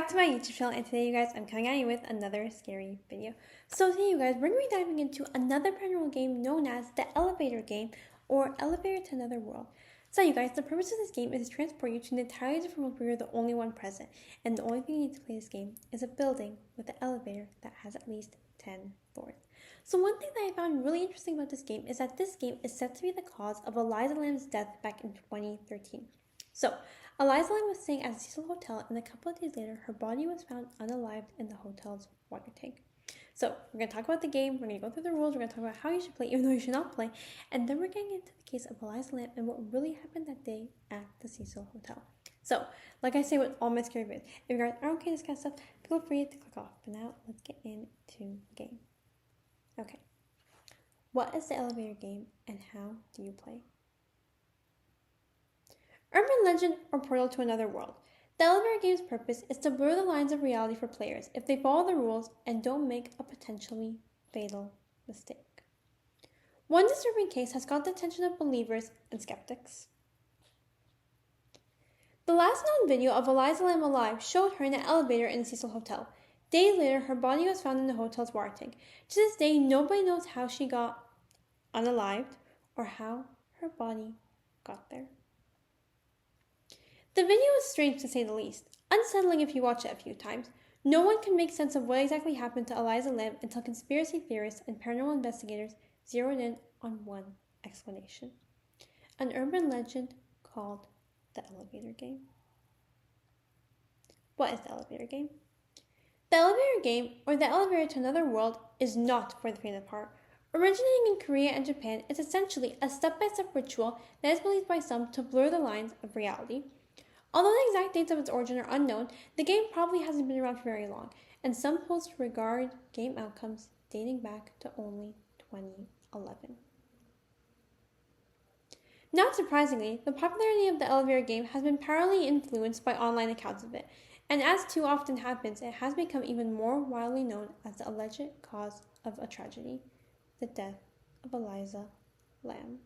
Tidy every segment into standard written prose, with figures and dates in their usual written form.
back to my YouTube channel, and today you guys, I'm coming at you with another scary video. So today you guys, we're going to be diving into another paranormal game known as the Elevator Game or Elevator to Another World. So you guys, the purpose of this game is to transport you to an entirely different world where you're the only one present. And the only thing you need to play this game is a building with an elevator that has at least 10 floors. So one thing that I found really interesting about this game is that this game is said to be the cause of Eliza Lam's death back in 2013. So, Eliza Lam was staying at a Cecil Hotel, and a couple of days later, her body was found unalived in the hotel's water tank. So, we're going to talk about the game, we're going to go through the rules, we're going to talk about how you should play, even though you should not play, and then we're getting into the case of Eliza Lam and what really happened that day at the Cecil Hotel. So, like I say with all my scary videos, if you guys are okay with this kind of stuff, feel free to click off. But now, let's get into the game. Okay. What is the elevator game, and how do you play? Urban legend or portal to another world. The elevator game's purpose is to blur the lines of reality for players if they follow the rules and don't make a potentially fatal mistake. One disturbing case has caught the attention of believers and skeptics. The last known video of Eliza Lam alive showed her in an elevator in the Cecil Hotel. Days later, her body was found in the hotel's water tank. To this day, nobody knows how she got unalived or how her body got there. The video is strange to say the least, unsettling if you watch it a few times. No one can make sense of what exactly happened to Eliza Lam until conspiracy theorists and paranormal investigators zeroed in on one explanation: an urban legend called the elevator game. What is the elevator game? The elevator game, or the elevator to another world, is not for the faint of heart. Originating in Korea and Japan, it's essentially a step-by-step ritual that is believed by some to blur the lines of reality. Although the exact dates of its origin are unknown, the game probably hasn't been around for very long, and some posts regard game outcomes dating back to only 2011. Not surprisingly, the popularity of the elevator game has been parallelly influenced by online accounts of it, and as too often happens, it has become even more widely known as the alleged cause of a tragedy: the death of Eliza Lam.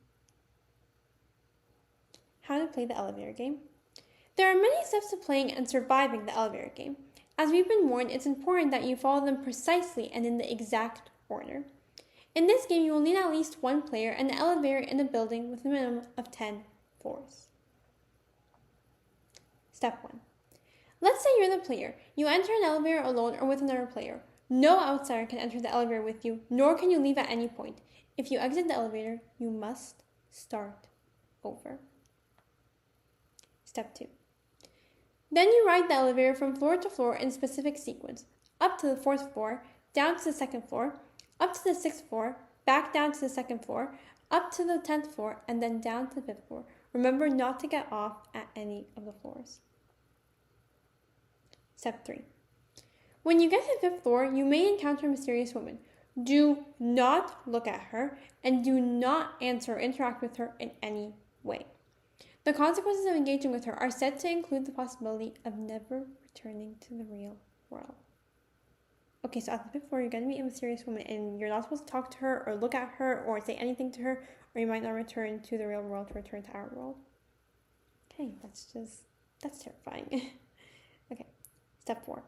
How to play the elevator game? There are many steps to playing and surviving the elevator game. As we've been warned, it's important that you follow them precisely and in the exact order. In this game, you will need at least one player and an elevator in a building with a minimum of 10 floors. Step 1. Let's say you're the player. You enter an elevator alone or with another player. No outsider can enter the elevator with you, nor can you leave at any point. If you exit the elevator, you must start over. Step 2. Then you ride the elevator from floor to floor in a specific sequence: up to the 4th floor, down to the 2nd floor, up to the 6th floor, back down to the 2nd floor, up to the 10th floor, and then down to the 5th floor. Remember not to get off at any of the floors. Step 3. When you get to the 5th floor, you may encounter a mysterious woman. Do not look at her, and do not answer or interact with her in any way. The consequences of engaging with her are said to include the possibility of never returning to the real world. Okay, so at the 5th floor, you're going to meet a mysterious woman, and you're not supposed to talk to her or look at her or say anything to her, or you might not return to the real world to return to our world. Okay, that's terrifying. Okay, step 4.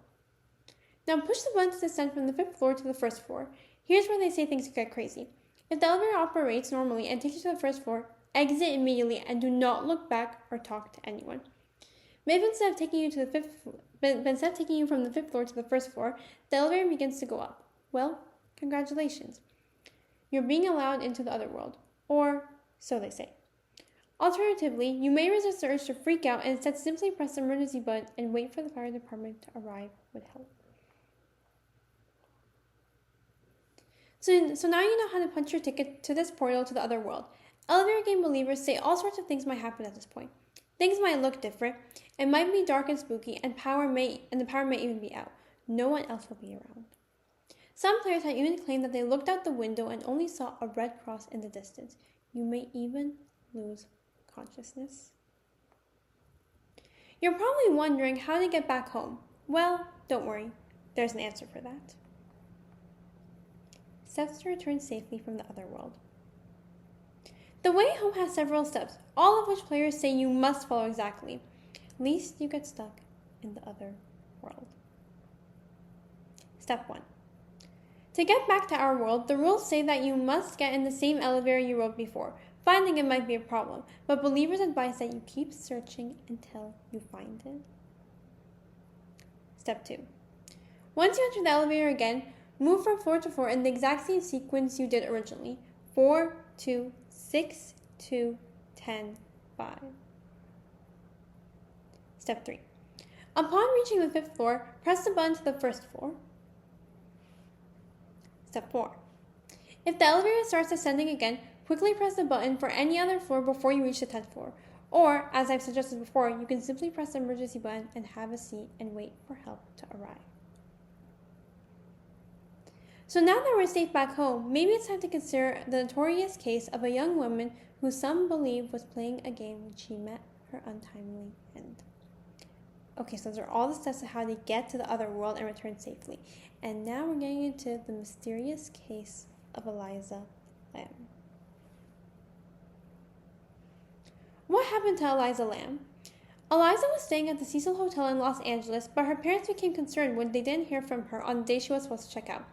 Now push the button to descend from the 5th floor to the 1st floor. Here's where they say things get crazy. If the elevator operates normally and takes you to the 1st floor, exit immediately and do not look back or talk to anyone. Maybe instead of taking you from the 5th floor to the 1st floor, the elevator begins to go up. Well, congratulations. You're being allowed into the other world, or so they say. Alternatively, you may resist the urge to freak out and instead simply press the emergency button and wait for the fire department to arrive with help. So now you know how to punch your ticket to this portal to the other world. Elevator game believers say all sorts of things might happen at this point. Things might look different, it might be dark and spooky, and the power may even be out. No one else will be around. Some players have even claimed that they looked out the window and only saw a red cross in the distance. You may even lose consciousness. You're probably wondering how to get back home. Well, don't worry, there's an answer for that. Steps to return safely from the other world. The way home has several steps, all of which players say you must follow exactly, lest you get stuck in the other world. Step 1. To get back to our world, the rules say that you must get in the same elevator you rode before. Finding it might be a problem, but believers advise that you keep searching until you find it. Step 2. Once you enter the elevator again, move from floor to floor in the exact same sequence you did originally. 4, 2, 6, 2, 10, 5. Step 3. Upon reaching the 5th floor, press the button to the 1st floor. Step 4. If the elevator starts ascending again, quickly press the button for any other floor before you reach the 10th floor. Or, as I've suggested before, you can simply press the emergency button and have a seat and wait for help to arrive. So now that we're safe back home, maybe it's time to consider the notorious case of a young woman who some believe was playing a game when she met her untimely end. Okay, so those are all the steps of how to get to the other world and return safely. And now we're getting into the mysterious case of Eliza Lam. What happened to Eliza Lam? Eliza was staying at the Cecil Hotel in Los Angeles, but her parents became concerned when they didn't hear from her on the day she was supposed to check out.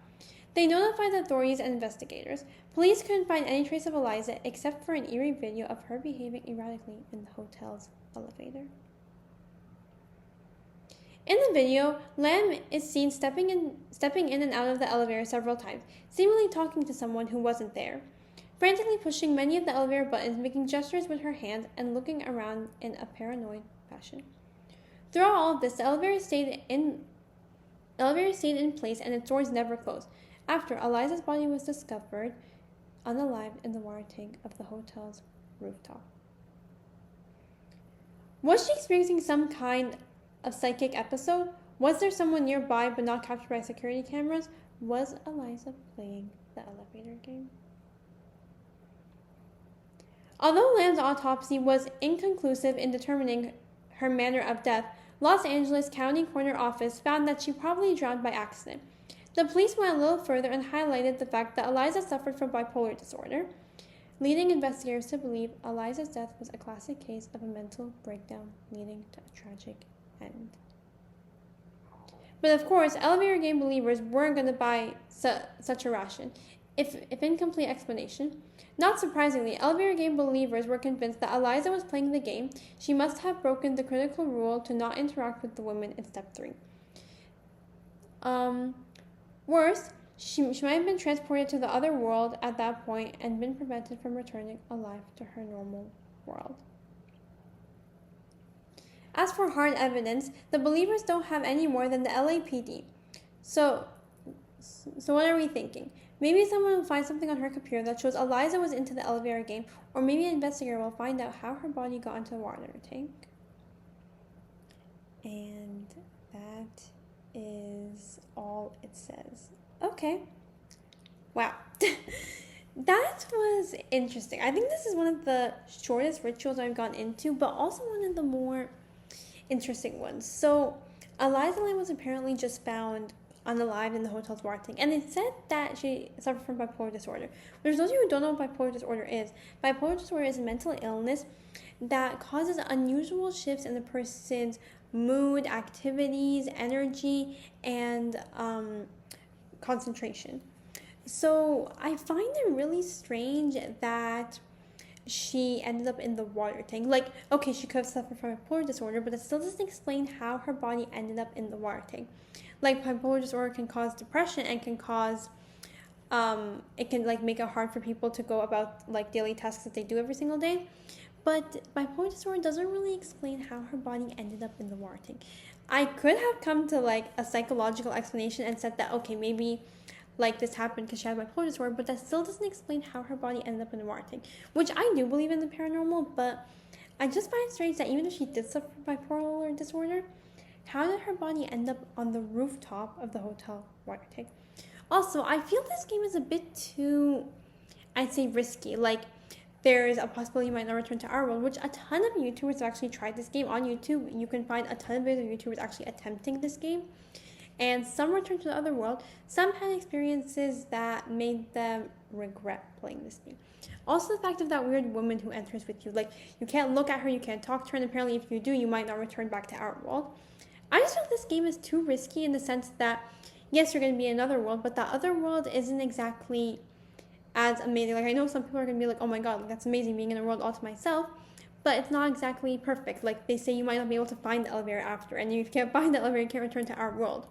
They notified the authorities and investigators. Police couldn't find any trace of Eliza except for an eerie video of her behaving erratically in the hotel's elevator. In the video, Lam is seen stepping in and out of the elevator several times, seemingly talking to someone who wasn't there, frantically pushing many of the elevator buttons, making gestures with her hands, and looking around in a paranoid fashion. Throughout all of this, the elevator stayed in place and its doors never closed. After, Eliza's body was discovered unalived in the water tank of the hotel's rooftop. Was she experiencing some kind of psychic episode? Was there someone nearby but not captured by security cameras? Was Eliza playing the elevator game? Although Lam's autopsy was inconclusive in determining her manner of death, Los Angeles County Coroner Office found that she probably drowned by accident. The police went a little further and highlighted the fact that Eliza suffered from bipolar disorder, leading investigators to believe Eliza's death was a classic case of a mental breakdown leading to a tragic end. But of course, elevator game believers weren't going to buy such a ration, if incomplete explanation. Not surprisingly, elevator game believers were convinced that Eliza was playing the game. She must have broken the critical rule to not interact with the women in step 3. Worse, she might have been transported to the other world at that point and been prevented from returning alive to her normal world. As for hard evidence, the believers don't have any more than the LAPD. So what are we thinking? Maybe someone will find something on her computer that shows Eliza was into the elevator game, or maybe an investigator will find out how her body got into the water tank. And that is all it says. Okay. Wow. That was interesting. I think this is one of the shortest rituals I've gone into, but also one of the more interesting ones. So, Eliza Lam was apparently just found unalive in the hotel's water tank, and it said that she suffered from bipolar disorder. For those of you who don't know what bipolar disorder is a mental illness that causes unusual shifts in the person's mood, activities, energy, and concentration. So I find it really strange that she ended up in the water tank. Like, okay, she could have suffered from bipolar disorder, but it still doesn't explain how her body ended up in the water tank. Like, bipolar disorder can cause depression and can cause, it can, like, make it hard for people to go about, like, daily tasks that they do every single day. But bipolar disorder doesn't really explain how her body ended up in the water tank. I could have come to, like, a psychological explanation and said that, okay, maybe, like, this happened because she had bipolar disorder, but that still doesn't explain how her body ended up in the water tank, which I do believe in the paranormal, but I just find it strange that even if she did suffer from bipolar disorder, how did her body end up on the rooftop of the hotel water tank? Also, I feel this game is a bit too, I'd say, risky. Like, there's a possibility you might not return to our world, which a ton of YouTubers have actually tried this game on YouTube. You can find a ton of videos of YouTubers actually attempting this game. And some returned to the other world. Some had experiences that made them regret playing this game. Also, the fact of that weird woman who enters with you. Like, you can't look at her, you can't talk to her, and apparently if you do, you might not return back to our world. I just feel this game is too risky in the sense that yes, you're going to be in another world, but that other world isn't exactly as amazing. Like, I know some people are going to be like, oh my god, like, that's amazing being in a world all to myself, but it's not exactly perfect. Like, they say you might not be able to find the elevator after, and if you can't find the elevator, you can't return to our world.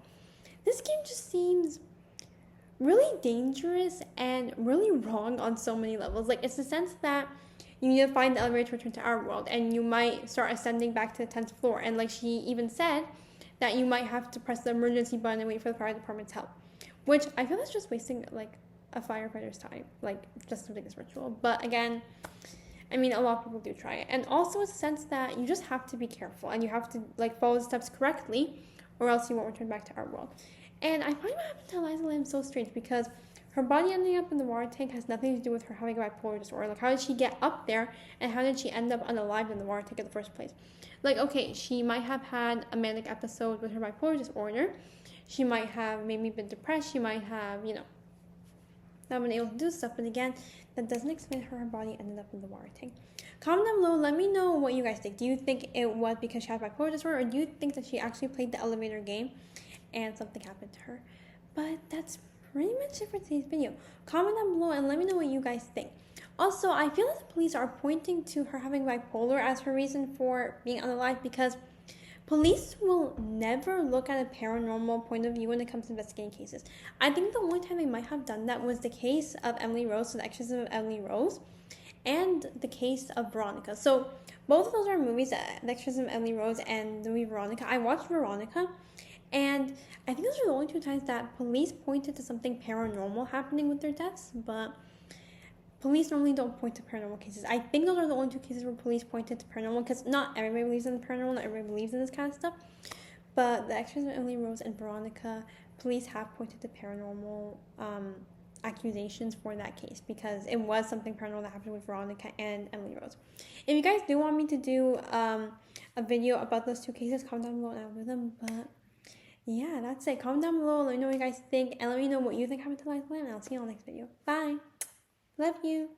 This game just seems really dangerous and really wrong on so many levels. Like, it's the sense that you need to find the elevator to return to our world, and you might start ascending back to the 10th floor. And like she even said, that you might have to press the emergency button and wait for the fire department's help, which I feel is just wasting like a firefighter's time, like just something this ritual. But again, I mean, a lot of people do try it, and also it's a sense that you just have to be careful and you have to like follow the steps correctly, or else you won't return back to our world. And I find what happened to Eliza Lamb so strange because her body ending up in the water tank has nothing to do with her having a bipolar disorder. Like, how did she get up there, and how did she end up unalived in the water tank in the first place? Like, okay, she might have had a manic episode with her bipolar disorder. She might have maybe been depressed. She might have, not been able to do stuff. But again, that doesn't explain how her body ended up in the water tank. Comment down below. Let me know what you guys think. Do you think it was because she had bipolar disorder, or do you think that she actually played the elevator game and something happened to her? But that's pretty much it for today's video. Comment down below and let me know what you guys think. Also, I feel like the police are pointing to her having bipolar as her reason for being unalive, because police will never look at a paranormal point of view when it comes to investigating cases. I think the only time they might have done that was the case of Emily Rose, so the exorcism of Emily Rose, and the case of Veronica. So both of those are movies, the exorcism of Emily Rose and the movie Veronica. I watched Veronica, and I think those are the only two times that police pointed to something paranormal happening with their deaths, but police normally don't point to paranormal cases. I think those are the only two cases where police pointed to paranormal, because not everybody believes in the paranormal, not everybody believes in this kind of stuff. But the exorcism of Emily Rose and Veronica, police have pointed to paranormal accusations for that case, because it was something paranormal that happened with Veronica and Emily Rose. If you guys do want me to do a video about those two cases, comment down below and I'll do them. But yeah, that's it. Comment down below, let me know what you guys think, and let me know what you think happened to Eliza Lamb, and I'll see you on the next video. Bye! Love you!